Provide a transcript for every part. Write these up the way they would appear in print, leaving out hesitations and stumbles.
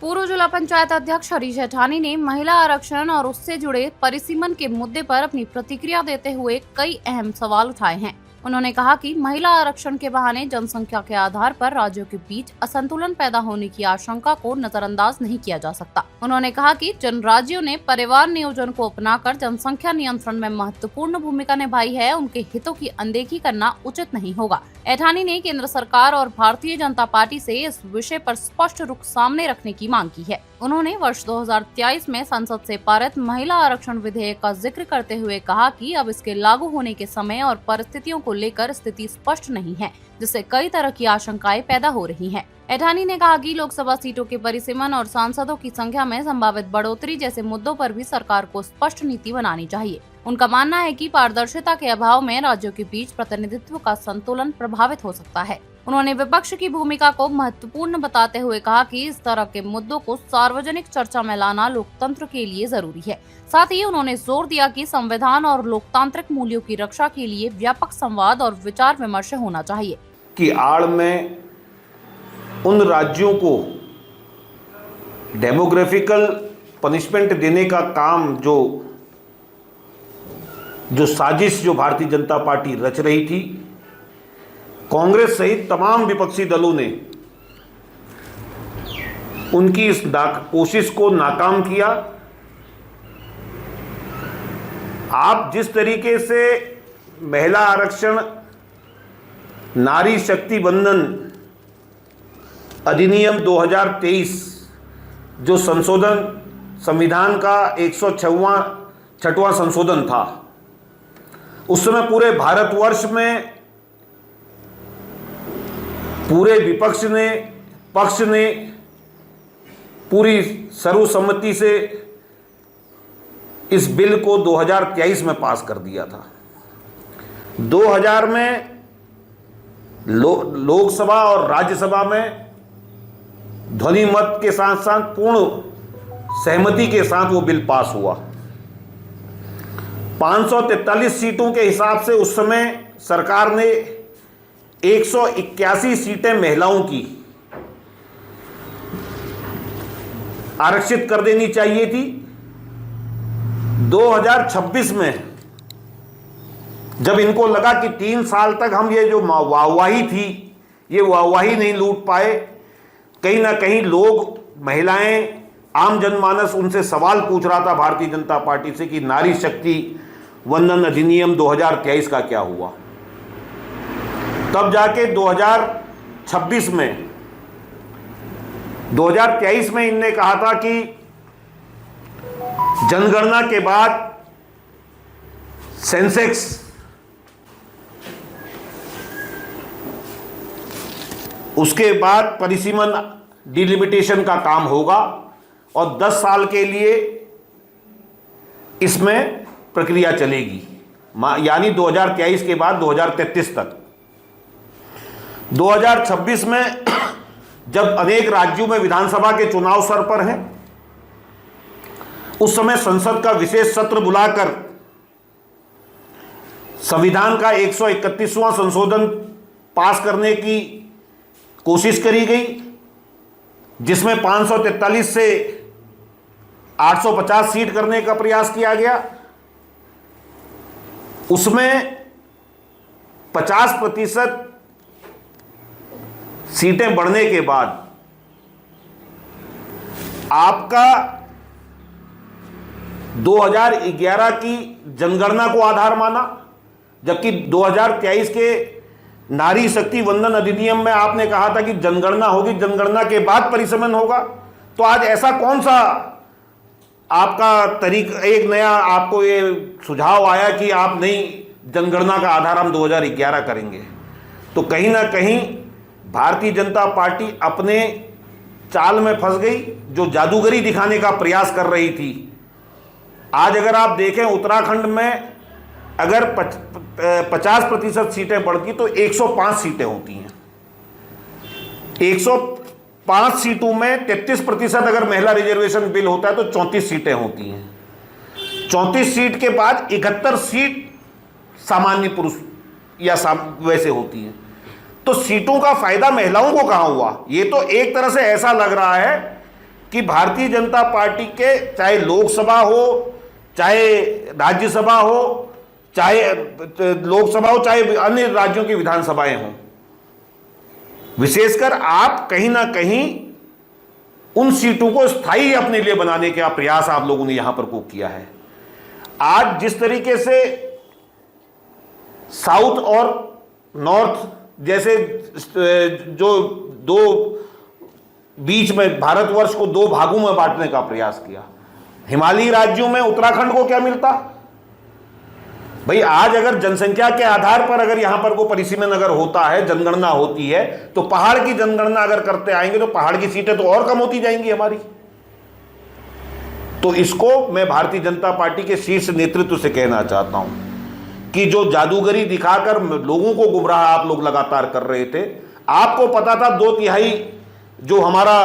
पूर्व जिला पंचायत अध्यक्ष हरीश जेठानी ने महिला आरक्षण और उससे जुड़े परिसीमन के मुद्दे पर अपनी प्रतिक्रिया देते हुए कई अहम सवाल उठाए हैं। उन्होंने कहा कि महिला आरक्षण के बहाने जनसंख्या के आधार पर राज्यों के बीच असंतुलन पैदा होने की आशंका को नजरअंदाज नहीं किया जा सकता। उन्होंने कहा कि जिन राज्यों ने परिवार नियोजन को अपनाकर जनसंख्या नियंत्रण में महत्वपूर्ण भूमिका निभाई है, उनके हितों की अनदेखी करना उचित नहीं होगा। जेठानी ने केंद्र सरकार और भारतीय जनता पार्टी से इस विषय पर स्पष्ट रुख सामने रखने की मांग की है। उन्होंने वर्ष 2023 में संसद से पारित महिला आरक्षण विधेयक का जिक्र करते हुए कहा कि अब इसके लागू होने के समय और परिस्थितियों को लेकर स्थिति स्पष्ट नहीं है, जिससे कई तरह की आशंकाएं पैदा हो रही हैं। जेठानी ने कहा कि लोकसभा सीटों के परिसीमन और सांसदों की संख्या में संभावित बढ़ोतरी जैसे मुद्दों पर भी सरकार को स्पष्ट नीति बनानी चाहिए। उनका मानना है कि पारदर्शिता के अभाव में राज्यों के बीच प्रतिनिधित्व का संतुलन प्रभावित हो सकता है। उन्होंने विपक्ष की भूमिका को महत्वपूर्ण बताते हुए कहा कि इस तरह के मुद्दों को सार्वजनिक चर्चा में लाना लोकतंत्र के लिए जरूरी है। साथ ही उन्होंने जोर दिया कि संविधान और लोकतांत्रिक मूल्यों की रक्षा के लिए व्यापक संवाद और विचार विमर्श होना चाहिए। कि आड़ में उन राज्यों को डेमोग्राफिकल पनिशमेंट देने का काम जो साजिश जो भारतीय जनता पार्टी रच रही थी, कांग्रेस सहित तमाम विपक्षी दलों ने उनकी इस कोशिश को नाकाम किया। आप जिस तरीके से महिला आरक्षण, नारी शक्ति वंदन अधिनियम 2023 जो संशोधन संविधान का 106वां संशोधन था, उस समय पूरे भारतवर्ष में पूरे विपक्ष ने, पक्ष ने पूरी सर्वसम्मति से इस बिल को 2023 में पास कर दिया था। 2000 में लोकसभा और राज्यसभा में ध्वनि मत के साथ साथ पूर्ण सहमति के साथ वो बिल पास हुआ। 543 सीटों के हिसाब से उस समय सरकार ने 181 सीटें महिलाओं की आरक्षित कर देनी चाहिए थी। 2026 में जब इनको लगा कि 3 साल तक हम ये जो वाहवाही थी, ये वाहवाही नहीं लूट पाए, कहीं ना कहीं लोग, महिलाएं, आम जनमानस उनसे सवाल पूछ रहा था भारतीय जनता पार्टी से कि नारी शक्ति वंदन अधिनियम 2023 का क्या हुआ। तब जाके 2023 में इनने कहा था कि जनगणना के बाद सेंसेक्स उसके बाद परिसीमन डिलिमिटेशन का काम होगा और 10 साल के लिए इसमें प्रक्रिया चलेगी, यानी 2023 के बाद 2033 तक। 2026 में जब अनेक राज्यों में विधानसभा के चुनाव सर पर हैं, उस समय संसद का विशेष सत्र बुलाकर संविधान का 131वां संशोधन पास करने की कोशिश करी गई, जिसमें 543 से 850 सीट करने का प्रयास किया गया। उसमें 50% सीटें बढ़ने के बाद आपका 2011 की जनगणना को आधार माना, जबकि 2023 के नारी शक्ति वंदन अधिनियम में आपने कहा था कि जनगणना होगी, जनगणना के बाद परिसीमन होगा। तो आज ऐसा कौन सा आपका तरीका, एक नया आपको ये सुझाव आया कि आप नई जनगणना का आधार हम 2011 करेंगे? तो कहीं ना कहीं भारतीय जनता पार्टी अपने चाल में फंस गई, जो जादूगरी दिखाने का प्रयास कर रही थी। आज अगर आप देखें, उत्तराखंड में अगर 50% सीटें बढ़ती तो 105 सीटें होती हैं। 105 सीटों में 33% अगर महिला रिजर्वेशन बिल होता है तो 34 सीटें होती हैं। 34 सीट के बाद 71 सीट सामान्य पुरुष या वैसे होती हैं। तो सीटों का फायदा महिलाओं को कहां हुआ? ये तो एक तरह से ऐसा लग रहा है कि भारतीय जनता पार्टी के चाहे लोकसभा हो, चाहे राज्यसभा हो, चाहे लोकसभा हो, चाहे अन्य राज्यों की विधानसभाएं हों, विशेषकर आप कहीं ना कहीं उन सीटों को स्थायी अपने लिए बनाने का प्रयास आप लोगों ने यहां पर को किया है। आज जिस तरीके से साउथ और नॉर्थ जैसे जो दो बीच में भारतवर्ष को दो भागों में बांटने का प्रयास किया, हिमालयी राज्यों में उत्तराखंड को क्या मिलता भाई? आज अगर जनसंख्या के आधार पर अगर यहां पर को परिसीमन अगर होता है, जनगणना होती है, तो पहाड़ की जनगणना अगर करते आएंगे तो पहाड़ की सीटें तो और कम होती जाएंगी हमारी। तो इसको मैं भारतीय जनता पार्टी के शीर्ष नेतृत्व से कहना चाहता हूं कि जो जादूगरी दिखाकर लोगों को गुमराह आप लोग लगातार कर रहे थे। आपको पता था 2/3 जो हमारा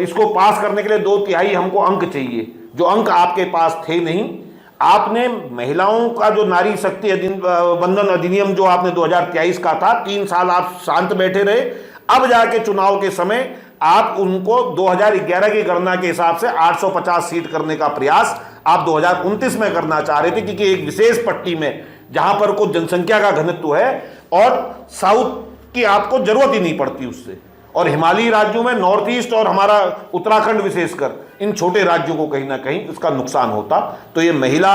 इसको पास करने के लिए 2/3 हमको अंक चाहिए, जो अंक आपके पास थे नहीं। आपने महिलाओं का जो नारी शक्ति वंदन अधिनियम जो आपने 2023 का था, 3 साल आप शांत बैठे रहे। अब जाके चुनाव के समय आप उनको 2011 की गणना के हिसाब से 850 सीट करने का प्रयास आप 2029 में करना चाह रहे थे, क्योंकि एक विशेष पट्टी में जहां पर को जनसंख्या का घनत्व है और साउथ की आपको जरूरत ही नहीं पड़ती उससे, और हिमालयी राज्यों में नॉर्थ ईस्ट और हमारा उत्तराखंड विशेषकर इन छोटे राज्यों को कहीं ना कहीं इसका नुकसान होता। तो ये महिला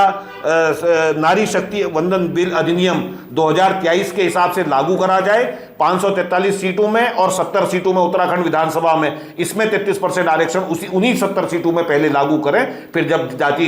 नारी शक्ति वंदन बिल अधिनियम 2023 के हिसाब से लागू करा जाए 543 सीटों में और 70 सीटों में उत्तराखंड विधानसभा में, इसमें 33% आरक्षण उन्हीं 70 सीटों में पहले लागू करें, फिर जब जाति